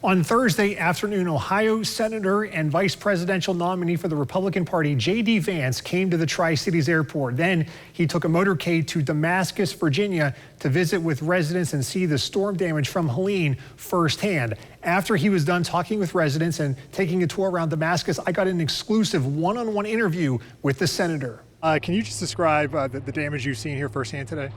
On Thursday afternoon, Ohio Senator and Vice Presidential nominee for the Republican Party, JD Vance, came to the Tri-Cities airport. Then he took a motorcade to Damascus, Virginia, to visit with residents and see the storm damage from Helene firsthand. After he was done talking with residents and taking a tour around Damascus, I got an exclusive one-on-one interview with the senator. Can you just describe the damage you've seen here firsthand today?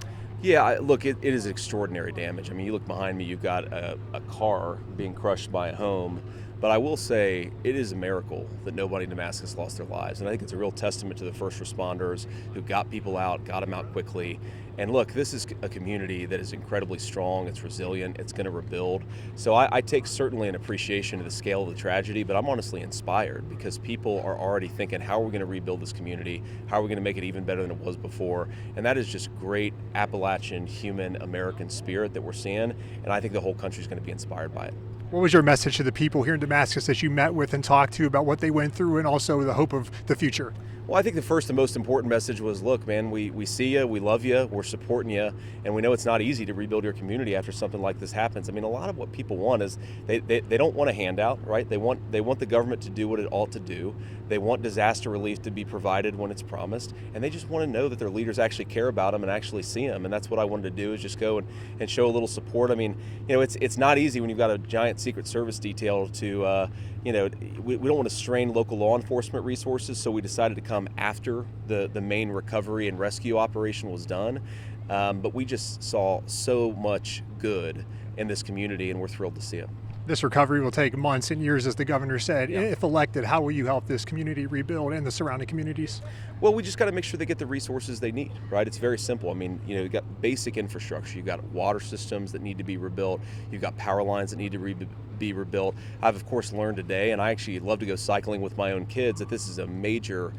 Yeah, look, it is extraordinary damage. I mean, you look behind me, you've got a car being crushed by a home. But I will say it is a miracle that nobody in Damascus lost their lives. And I think it's a real testament to the first responders who got people out, got them out quickly. And look, this is a community that is incredibly strong. It's resilient. It's going to rebuild. So I take certainly an appreciation of the scale of the tragedy, but I'm honestly inspired because people are already thinking, how are we going to rebuild this community? How are we going to make it even better than it was before? And that is just great Appalachian, human, American spirit that we're seeing. And I think the whole country is going to be inspired by it. What was your message to the people here in Damascus that you met with and talked to about what they went through and also the hope of the future? Well, I think the first and most important message was, look, man, we see you, we love you, we're supporting you, and we know it's not easy to rebuild your community after something like this happens. I mean, a lot of what people want is they don't want a handout, right? They want the government to do what it ought to do. They want disaster relief to be provided when it's promised, and they just want to know that their leaders actually care about them and actually see them. And that's what I wanted to do, is just go and show a little support. I mean, you know, it's not easy when you've got a giant Secret Service detail to, you know, we don't want to strain local law enforcement resources, so we decided to come after the main recovery and rescue operation was done. But we just saw so much good in this community, and we're thrilled to see it. This recovery will take months and years, as the governor said. Yeah. If elected, how will you help this community rebuild and the surrounding communities? Well, we just got to make sure they get the resources they need, right? It's very simple. I mean, you know, you've got basic infrastructure. You've got water systems that need to be rebuilt. You've got power lines that need to be rebuilt. I've, of course, learned today, and I actually love to go cycling with my own kids, that this is a major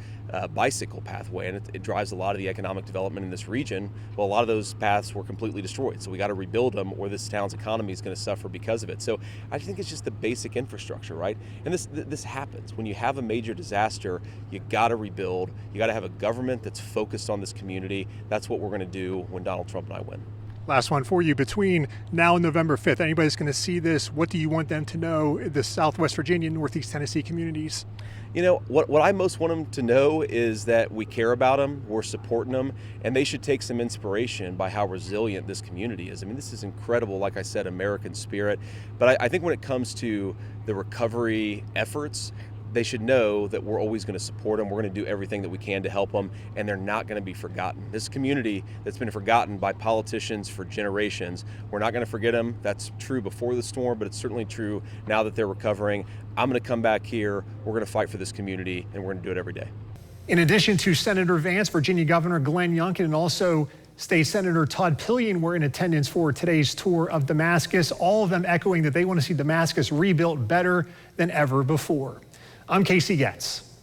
bicycle pathway, and it drives a lot of the economic development in this region. Well, a lot of those paths were completely destroyed, so we got to rebuild them, or this town's economy is going to suffer because of it. So I think it's just the basic infrastructure, right? And this happens when you have a major disaster. You got to rebuild. You got to have a government that's focused on this community. That's what we're going to do when Donald Trump and I win. Last one for you. Between now and November 5th, anybody's going to see this, what do you want them to know, the Southwest Virginia and Northeast Tennessee communities? You know, what I most want them to know is that we care about them, we're supporting them, and they should take some inspiration by how resilient this community is. I mean, this is incredible, like I said, American spirit. But I think when it comes to the recovery efforts, they should know that we're always going to support them. We're going to do everything that we can to help them, and they're not going to be forgotten. This community that's been forgotten by politicians for generations, we're not going to forget them. That's true before the storm, but it's certainly true now that they're recovering. I'm going to come back here. We're going to fight for this community, and we're going to do it every day. In addition to Senator Vance, Virginia Governor Glenn Youngkin and also State Senator Todd Pillion were in attendance for today's tour of Damascus, all of them echoing that they want to see Damascus rebuilt better than ever before. I'm Casey Getz.